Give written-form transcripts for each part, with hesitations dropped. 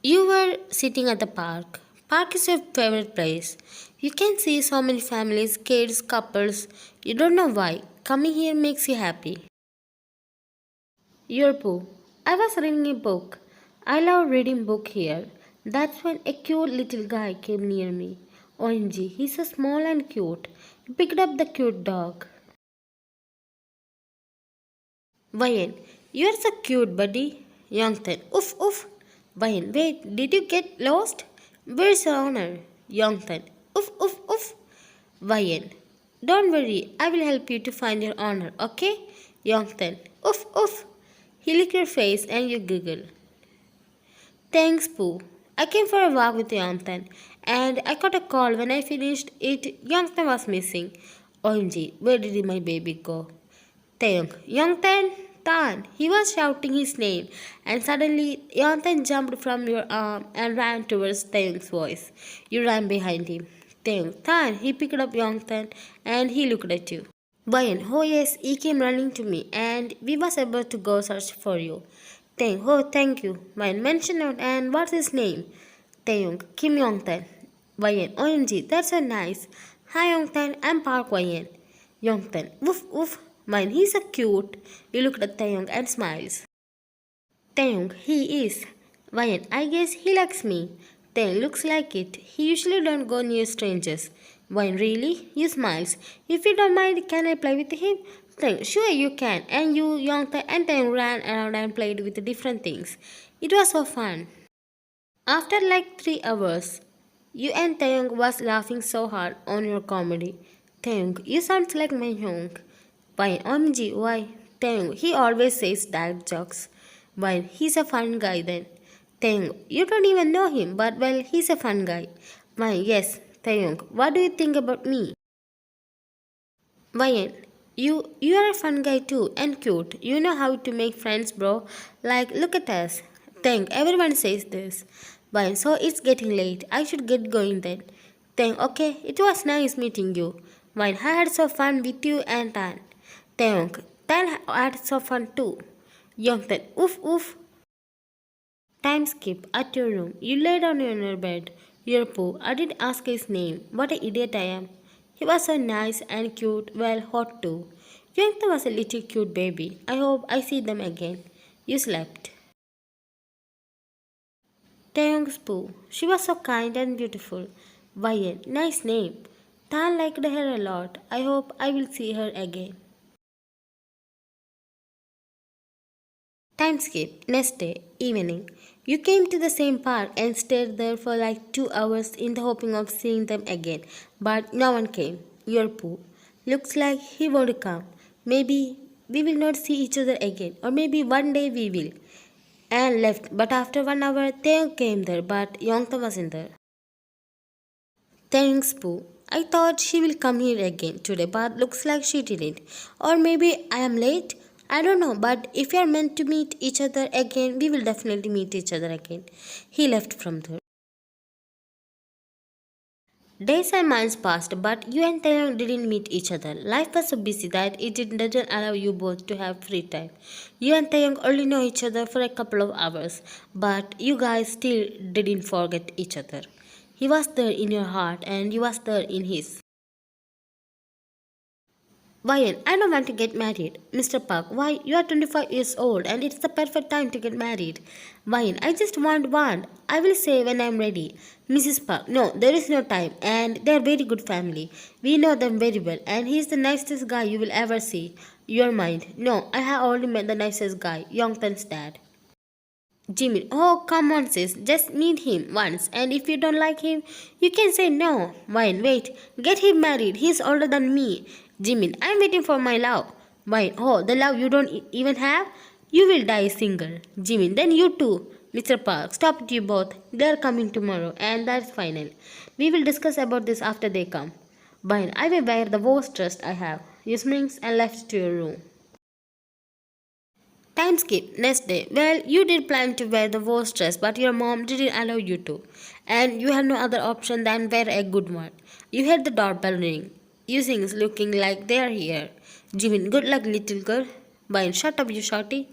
You were sitting at the park. Park is your favorite place. You can see so many families, kids, couples. You don't know why. Coming here makes you happy. Your Pooh. I was reading a book. I love reading book here. That's when a cute little guy came near me. OMG, he's so small and cute. He picked up the cute dog. Vayan, you're so cute, buddy. Youngton, oof oof. Vayan, wait, did you get lost? Where's your honor? Youngton, oof oof oof. Vayan, don't worry, I will help you to find your honor, okay? Youngton, oof oof. He licked your face and you giggle. Thanks, Pooh. I came for a walk with Youngton and I got a call when I finished it. Youngton was missing. OMG, where did my baby go? Taehyung, Youngtan, Tan. He was shouting his name, and suddenly Youngtan jumped from your arm and ran towards Taehyung's voice. You ran behind him. Taehyung, Tan. He picked up Youngtan and he looked at you. Bayan, oh yes, he came running to me, and we was about to go search for you. Taehyung, oh thank you. Bayan, mention out, and what's his name? Taehyung, Kim Youngtan. Bayan, OMG, that's so nice. Hi Youngtan, I'm Park Bayan. Youngtan, woof woof. Mine, he's so cute. You looked at Taehyung and smiles. Taehyung, he is. Vayan, I guess he likes me. Taehyung, looks like it. He usually don't go near strangers. Vayan, really? You smiles. If you don't mind, can I play with him? Taehyung, sure you can. And you, Youngtae and Taehyung ran around and played with different things. It was so fun. After like 3 hours, you and Taehyung was laughing so hard on your comedy. Taehyung, you sound like my Hyung. Why, OMG, why? Taehyung, he always says dad jokes. Why, he's a fun guy then. Taehyung, you don't even know him, but well, he's a fun guy. Why, yes, Taehyung, what do you think about me? Why, you are a fun guy too, and cute. You know how to make friends, bro. Like, look at us. Taehyung, everyone says this. Why, so it's getting late. I should get going then. Taehyung, okay, it was nice meeting you. Why, I had so fun with you and Tan. Taehyung, Tan had so fun too. Youngtan, oof oof. Time skip at your room. You lay down on your bed. Your poo. I did ask his name. What an idiot I am. He was so nice and cute, well, hot too. Youngtan was a little cute baby. I hope I see them again. You slept. Taehyung's poo. She was so kind and beautiful. Vayan, nice name. Tan liked her a lot. I hope I will see her again. Time skip. Next day, evening. You came to the same park and stayed there for like 2 hours in the hoping of seeing them again, but no one came. Your poo. Looks like he won't come. Maybe we will not see each other again, or maybe one day we will. And left, but after 1 hour, Taeyong came there, but Yongta wasn't there. Thanks, Pooh. I thought she will come here again today, but looks like she didn't. Or maybe I am late? I don't know, but if we are meant to meet each other again, we will definitely meet each other again. He left from there. Days and months passed, but you and Taeyong didn't meet each other. Life was so busy that doesn't allow you both to have free time. You and Taeyong only know each other for a couple of hours, but you guys still didn't forget each other. He was there in your heart and you was there in his. Why? I don't want to get married. Mr. Park, why? You are 25 years old and it's the perfect time to get married. Why? I just want one. I will say when I am ready. Mrs. Park, no, there is no time and they are very good family. We know them very well and he is the nicest guy you will ever see. Your mind. No, I have already met the nicest guy, Yongtan's dad. Jimmy, oh come on sis, just meet him once and if you don't like him, you can say no. Wine, wait, get him married, he's older than me. Jimmy, I'm waiting for my love. Wine, oh the love you don't even have? You will die single. Jimmy, then you too. Mr. Park, stop it you both. They're coming tomorrow and that's final. We will discuss about this after they come. Wine, I will wear the worst dress I have. You smings and left to your room. Time skip. Next day. Well, you did plan to wear the worst dress, but your mom didn't allow you to. And you had no other option than wear a good one. You heard the doorbell ring. You things looking like they're here. Jimin, good luck, little girl. Brian, shut up, you shorty.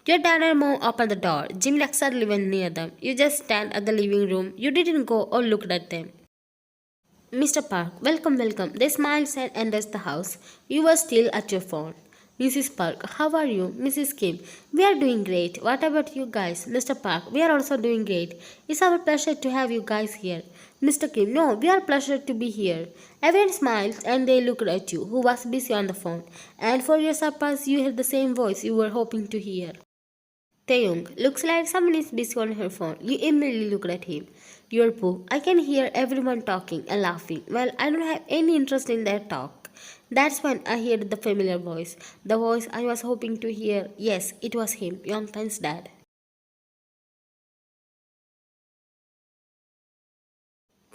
Your dad and mom opened the door. Jim exactly went near them. You just stand at the living room. You didn't go or looked at them. Mr. Park, welcome, welcome. They smiled and entered the house. You were still at your phone. Mrs. Park, how are you? Mrs. Kim, we are doing great. What about you guys? Mr. Park, we are also doing great. It's our pleasure to have you guys here. Mr. Kim, no, we are pleasure to be here. Everyone smiled and they looked at you, who was busy on the phone. And for your surprise, you heard the same voice you were hoping to hear. Taehyung, looks like someone is busy on her phone. You immediately looked at him. You're Pooh. I can hear everyone talking and laughing. Well, I don't have any interest in their talk. That's when I heard the familiar voice. The voice I was hoping to hear. Yes, it was him, Yongtan's dad.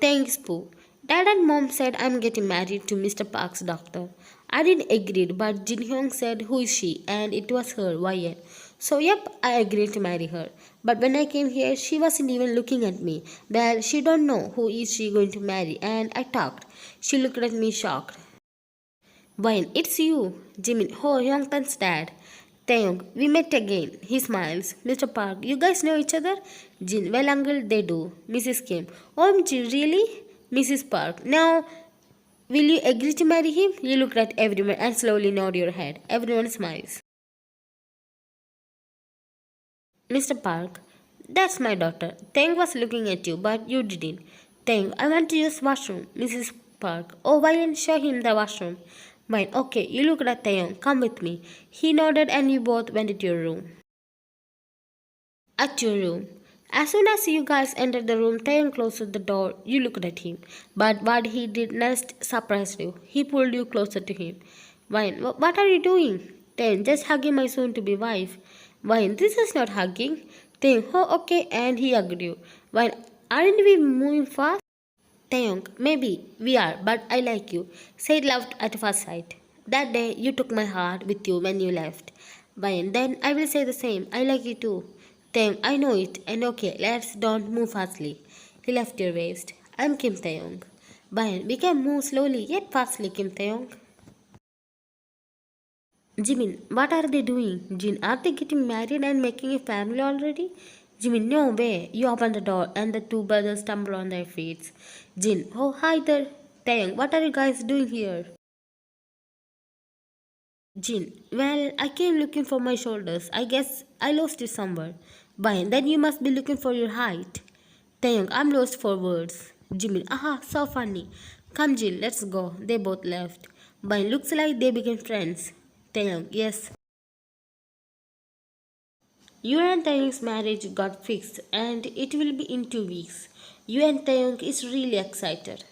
Thanks, Pooh. Dad and Mom said I'm getting married to Mr. Park's doctor. I didn't agree, but Jin Hyung said, who is she? And it was her, Wyatt. So, yep, I agreed to marry her. But when I came here, she wasn't even looking at me. Well, she don't know who is she going to marry, and I talked. She looked at me shocked. Wayne, it's you. Jimin, oh, Yongtan's dad. Taeyong, we met again. He smiles. Mr. Park, you guys know each other? Jin, well, uncle, they do. Mrs. Kim, OMG, really? Mrs. Park, now, will you agree to marry him? You look at everyone and slowly nod your head. Everyone smiles. Mr. Park, that's my daughter. Tang was looking at you, but you didn't. Tang, I want to use washroom. Mrs. Park, oh, why didn't show him the washroom? Fine, okay, you looked at Taeyong. Come with me. He nodded and you both went to your room. At your room. As soon as you guys entered the room, Taeyong closed the door. You looked at him. But what he did next surprised you. He pulled you closer to him. Wine, what are you doing? Taeyong, just hugging my soon-to-be wife. Wine, this is not hugging. Taeyong, oh okay, and he hugged you. Wine, aren't we moving fast? Taeyong, maybe we are, but I like you. Said love at first sight. That day you took my heart with you when you left. Bayan, then I will say the same. I like you too. Taeyong, I know it, and okay, let's don't move fastly. He left your waist. I'm Kim Taeyong. Bayan, we can move slowly yet fastly, Kim Taeyong. Jimin, what are they doing? Jin, are they getting married and making a family already? Jimin, no way. You open the door and the two brothers stumble on their feet. Jin, oh hi there. Taeyong, what are you guys doing here? Jin, well, I came looking for my shoulders. I guess I lost it somewhere. Bayan, then you must be looking for your height. Taeyong, I'm lost for words. Jimin, aha, so funny. Come Jin, let's go. They both left. Bayan, looks like they became friends. Taeyong, yes. You and Taeyong's marriage got fixed and it will be in 2 weeks. You and Taeyong is really excited.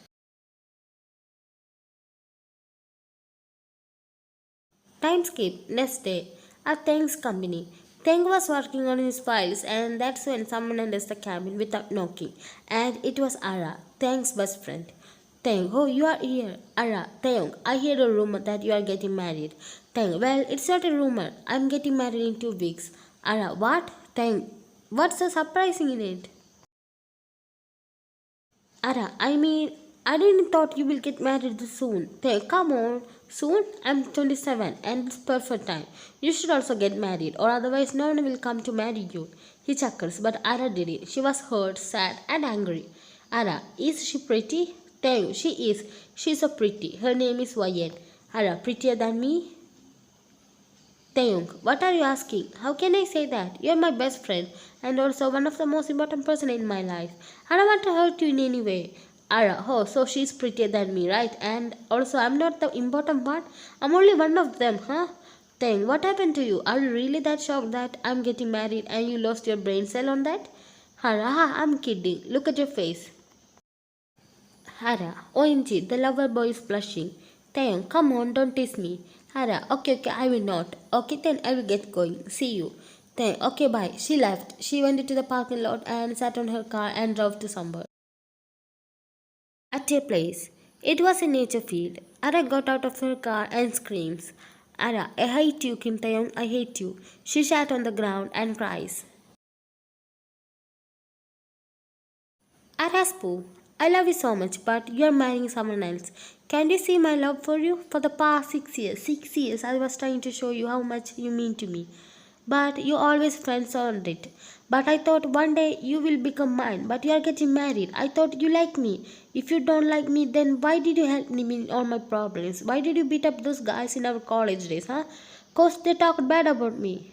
Time skip, next day, at Taeyong's company. Taeyong was working on his files and that's when someone enters the cabin without knocking. And it was Ara, Taeyong's best friend. Taeyong, oh you are here. Ara, Taeyong, I heard a rumor that you are getting married. Taeyong, well it's not a rumor. I'm getting married in 2 weeks. Ara, what? Taeyong, what's so surprising in it? Ara, I didn't thought you will get married this soon. Hey, come on. Soon? I'm 27 and it's perfect time. You should also get married or otherwise no one will come to marry you. He chuckles, but Ara did it. She was hurt, sad and angry. Ara, is she pretty? Tell you, she is. She's so pretty. Her name is Wayen. Ara, prettier than me? Taeyong, what are you asking? How can I say that? You're my best friend and also one of the most important person in my life. I don't want to hurt you in any way. Ara, oh, so she's prettier than me, right? And also I'm not the important part. I'm only one of them, huh? Taeyong, what happened to you? Are you really that shocked that I'm getting married and you lost your brain cell on that? Hara, I'm kidding. Look at your face. Hara, OMG, the lover boy is blushing. Taeyong, come on, don't tease me. Hara, okay, I will not. Okay, then I will get going. See you. Taeyong, okay, bye. She left. She went into the parking lot and sat on her car and drove to somewhere. At a place. It was a nature field. Ara got out of her car and screams. Ara, I hate you, Kim Taeyong, I hate you. She sat on the ground and cries. Araspu, I love you so much, but you're marrying someone else. Can you see my love for you? For the past 6 years, I was trying to show you how much you mean to me. But you always friends on it. But I thought one day you will become mine. But you are getting married. I thought you like me. If you don't like me, then why did you help me in all my problems? Why did you beat up those guys in our college days, huh? Cause they talked bad about me.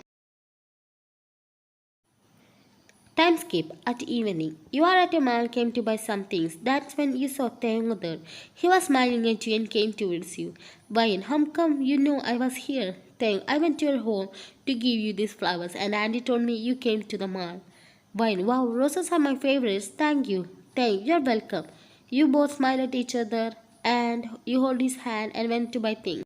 Time skip at evening. You are at a mall, came to buy some things. That's when you saw Taehyung there. He was smiling at you and came towards you. Why, how come you know I was here? Taehyung, I went to your home to give you these flowers and Andy told me you came to the mall. Why, wow, roses are my favorites. Thank you. Taehyung, you're welcome. You both smiled at each other and you hold his hand and went to buy things.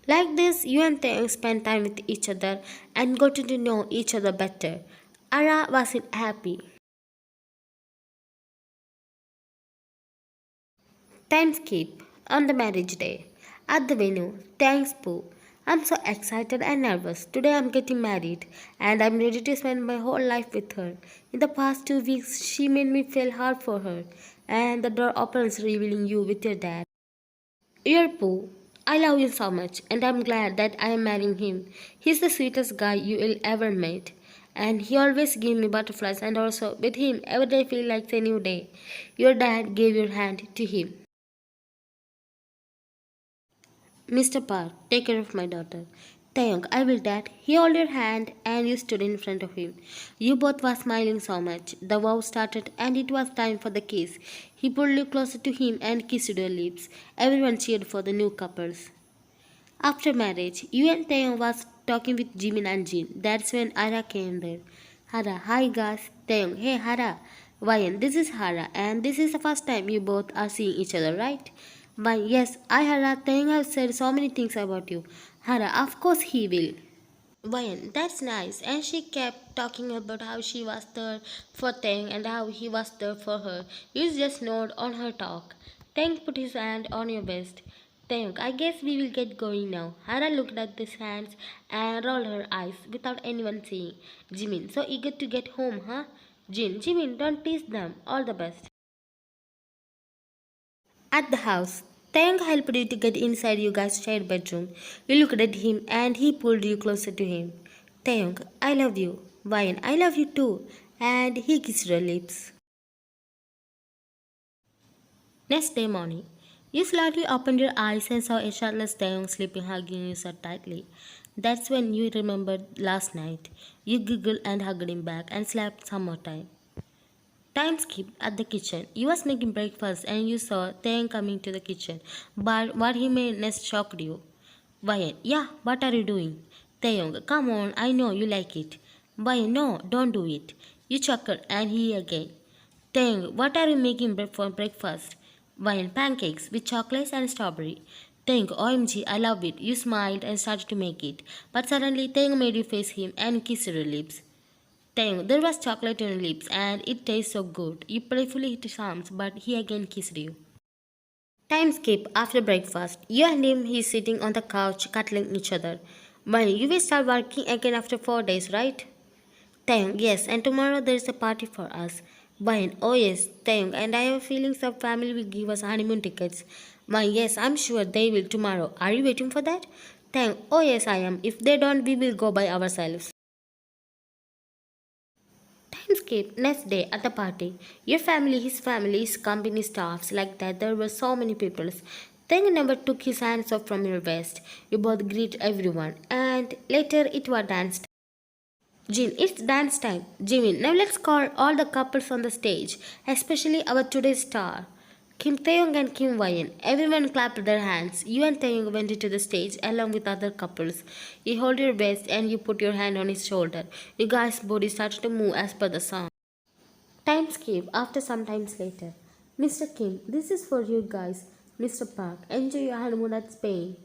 Like this, you and Taehyung spent time with each other and got to know each other better. Ara wasn't happy. Time skip on the marriage day. At the venue, thanks Pooh. I'm so excited and nervous. Today I'm getting married and I'm ready to spend my whole life with her. In the past 2 weeks, she made me feel hard for her. And the door opens revealing you with your dad. Dear Pooh, I love you so much and I'm glad that I am marrying him. He's the sweetest guy you will ever meet. And he always gives me butterflies and also with him every day feels like a new day. Your dad gave your hand to him. Mr. Park, take care of my daughter. Taeyong, I will dad. He held your hand and you stood in front of him. You both were smiling so much. The vow started and it was time for the kiss. He pulled you closer to him and kissed your lips. Everyone cheered for the new couples. After marriage, you and Taeyong was talking with Jimin and Jin. That's when Ara came there. Hara, hi guys. Taeyong, hey Hara. Vayan, this is Hara and this is the first time you both are seeing each other, right? Why, yes, I Hara. Taeyong have said so many things about you. Hara, of course he will. Vayan, that's nice. And she kept talking about how she was there for Tang and how he was there for her. You just nod on her talk. Tang put his hand on your waist. Tang, I guess we will get going now. Hara looked at these hands and rolled her eyes without anyone seeing. Jimin, so eager to get home, huh? Jimin, don't tease them. All the best. At the house, Taeyong helped you to get inside you guys' shared bedroom. You looked at him and he pulled you closer to him. Taeyong, I love you. Vayan, I love you too. And he kissed her lips. Next day morning, you slowly opened your eyes and saw a shirtless Taeyong sleeping hugging you so tightly. That's when you remembered last night. You giggled and hugged him back and slept some more time. Time skip at the kitchen. You was making breakfast and you saw Taeyang coming to the kitchen. But what he made next shocked you. Vayan, yeah, what are you doing? Taeyong, come on, I know you like it. Vayan, no, don't do it. You chuckled and he again. Taeyong, what are you making for breakfast? Vayan, pancakes with chocolates and strawberry. Taeyong, OMG, I love it. You smiled and started to make it. But suddenly Taeyong made you face him and kissed your lips. Taeyong, there was chocolate on your lips and it tastes so good. You playfully hit his arms, but he again kissed you. Time skip after breakfast. You and him, he's sitting on the couch cuddling each other. Well, you will start working again after 4 days, right? Taeyong, yes, and tomorrow there is a party for us. Bayan, oh yes, Taeyong, and I have a feeling some family will give us honeymoon tickets. Bayan, yes, I'm sure they will tomorrow. Are you waiting for that? Taeyong, oh yes, I am. If they don't, we will go by ourselves. Time skip next day at the party. Your family, his family, his company staffs like that. There were so many people. Then never took his hands off from your waist. You both greet everyone, and later it was dance. Jin, it's dance time. Jimin, now let's call all the couples on the stage, especially our today's star. Kim Taeyong and Kim Wayan. Everyone clapped their hands. You and Taeyong went into the stage along with other couples. You hold your waist and you put your hand on his shoulder. You guys' body started to move as per the song. Time skip after some times later. Mr. Kim, this is for you guys. Mr. Park, enjoy your honeymoon at Spain.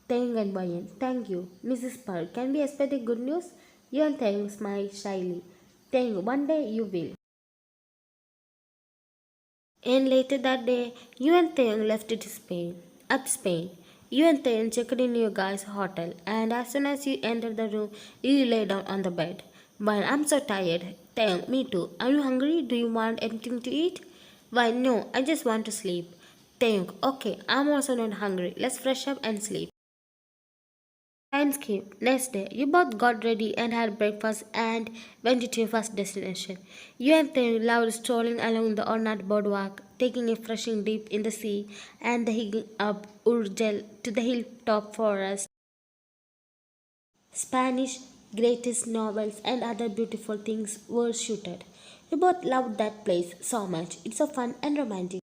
Taeyong and Wayan, thank you. Mrs. Park, can we expect a good news? You and Taeyong smiled shyly. Taeyong, one day you will. And later that day, you and Taeyong left it Spain. At Spain, you and Taeyong checked in your guys' hotel, and as soon as you entered the room, you lay down on the bed. Well, I'm so tired. Taeyong, me too. Are you hungry? Do you want anything to eat? Why, no, I just want to sleep. Taeyong, okay, I'm also not hungry. Let's fresh up and sleep. Time skip. Next day, you both got ready and had breakfast and went to your first destination. You and Taehyung loved strolling along the ornate boardwalk, taking a refreshing dip in the sea and hiking up Urgel to the hilltop forest. Spanish greatest novels and other beautiful things were shooted. We both loved that place so much. It's so fun and romantic.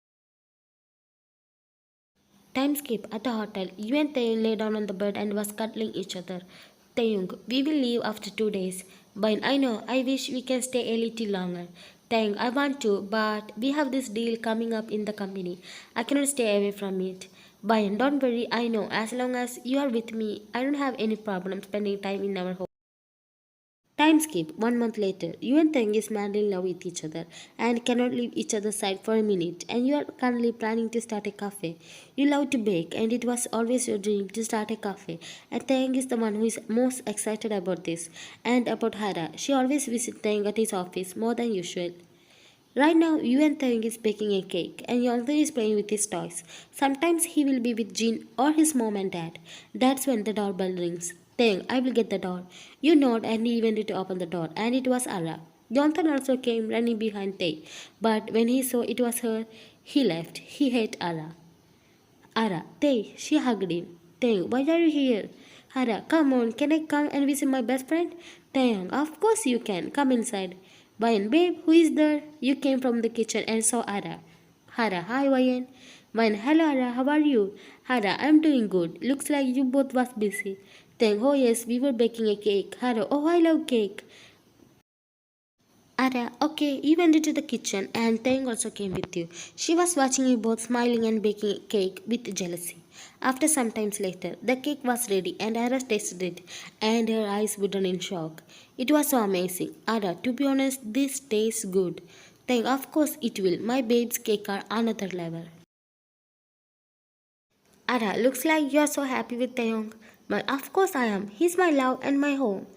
Time skip at the hotel. You and Taeyong lay down on the bed and was cuddling each other. Taeyong, we will leave after 2 days. Bain, I know, I wish we can stay a little longer. Taeyong, I want to, but we have this deal coming up in the company. I cannot stay away from it. Bain, don't worry, I know, as long as you are with me, I don't have any problem spending time in our home. Time skip. 1 month later, you and Tang is madly in love with each other and cannot leave each other's side for a minute. And you are currently planning to start a cafe. You love to bake, and it was always your dream to start a cafe. And Tang is the one who is most excited about this. And about Hara, she always visits Tang at his office more than usual. Right now, Yuan Taeyong is baking a cake and Yongthan is playing with his toys. Sometimes he will be with Jin or his mom and dad. That's when the doorbell rings. Taeyong, I will get the door. You nod and he went to open the door and it was Ara. Yongthan also came running behind Tae, but when he saw it was her, he left. He hated Ara. Ara, Tae, she hugged him. Taeyong, why are you here? Ara, come on, can I come and visit my best friend? Taeyong, of course you can. Come inside. Vayan, babe, who is there? You came from the kitchen and saw Ara. Hara, hi Vayan. Vayan, hello Ara, how are you? Hara, I'm doing good. Looks like you both was busy. Taeyong, oh yes, we were baking a cake. Hara, oh I love cake. Ara, okay, you went into the kitchen and Taeyong also came with you. She was watching you both smiling and baking a cake with jealousy. After some time later, the cake was ready and Ara tasted it and her eyes widened in shock. It was so amazing. Ara, to be honest, this tastes good. Taeyong, of course it will. My babe's cake are another level. Ara, looks like you are so happy with Taeyong. Well, of course I am. He's my love and my home.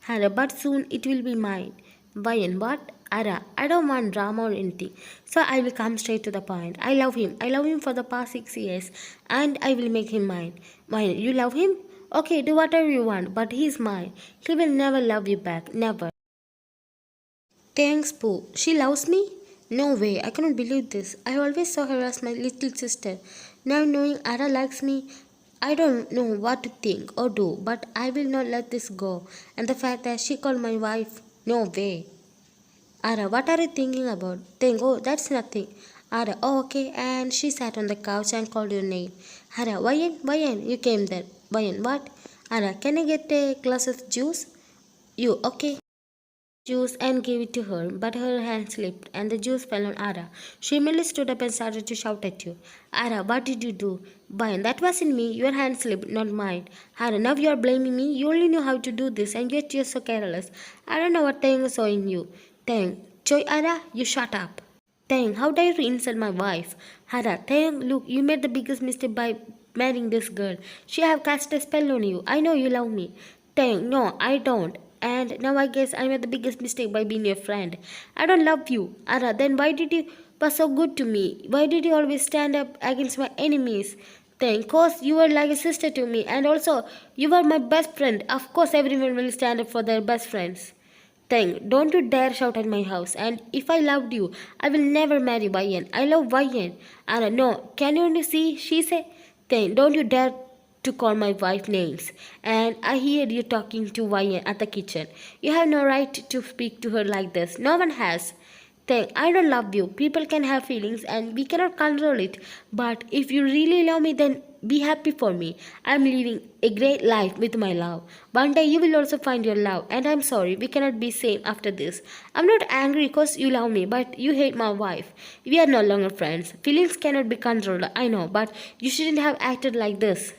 Ara, but soon it will be mine. Vayan, what? Ara, I don't want drama or anything. So I will come straight to the point. I love him. I love him for the past 6 years and I will make him mine. Vayan, you love him? Okay, do whatever you want, but he's mine. He will never love you back. Never. Thanks, Pooh. She loves me? No way, I cannot believe this. I always saw her as my little sister. Now knowing Ara likes me, I don't know what to think or do, but I will not let this go. And the fact that she called my wife, no way. Ara, what are you thinking about? Think, oh, that's nothing. Ara, oh, okay. And she sat on the couch and called your name. Ara, Vayan, you came there. Vayan, what? Ara, can I get a glass of juice? You, okay. Juice and gave it to her, but her hand slipped and the juice fell on Ara. She immediately stood up and started to shout at you. Ara, what did you do? Brian, that wasn't me. Your hand slipped, not mine. Ara, now you are blaming me. You only know how to do this and yet you are so careless. I don't know what Taeyong saw in you. Taeyong, Choi Ara, you shut up. Taeyong, how dare you insult my wife? Hara, Taeyong, look, you made the biggest mistake by marrying this girl. She have cast a spell on you. I know you love me. Taeyong, no, I don't. And now I guess I made the biggest mistake by being your friend. I don't love you. Ara, then why did you was so good to me? Why did you always stand up against my enemies? Then, cause you were like a sister to me, and also you were my best friend. Of course, everyone will stand up for their best friends. Then, don't you dare shout at my house. And if I loved you, I will never marry Vayan. I love Vayan. Anna, no. Can you only see? She said. Then, don't you dare to call my wife names. And I heard you talking to Vayan at the kitchen. You have no right to speak to her like this. No one has. Then, I don't love you. People can have feelings and we cannot control it. But if you really love me, then be happy for me. I'm living a great life with my love. One day you will also find your love. And I'm sorry, we cannot be same after this. I'm not angry because you love me, but you hate my wife. We are no longer friends. Feelings cannot be controlled, I know, but you shouldn't have acted like this.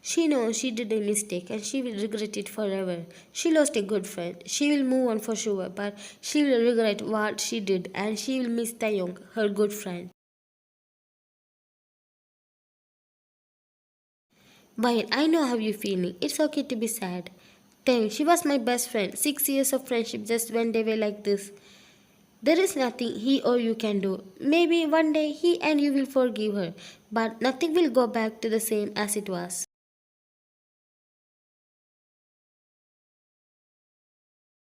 She knows she did a mistake and she will regret it forever. She lost a good friend. She will move on for sure, but she will regret what she did and she will miss Taeyong, her good friend. But I know how you're feeling. It's okay to be sad. Taeyong, she was my best friend. 6 years of friendship just went away like this. There is nothing he or you can do. Maybe one day he and you will forgive her, but nothing will go back to the same as it was.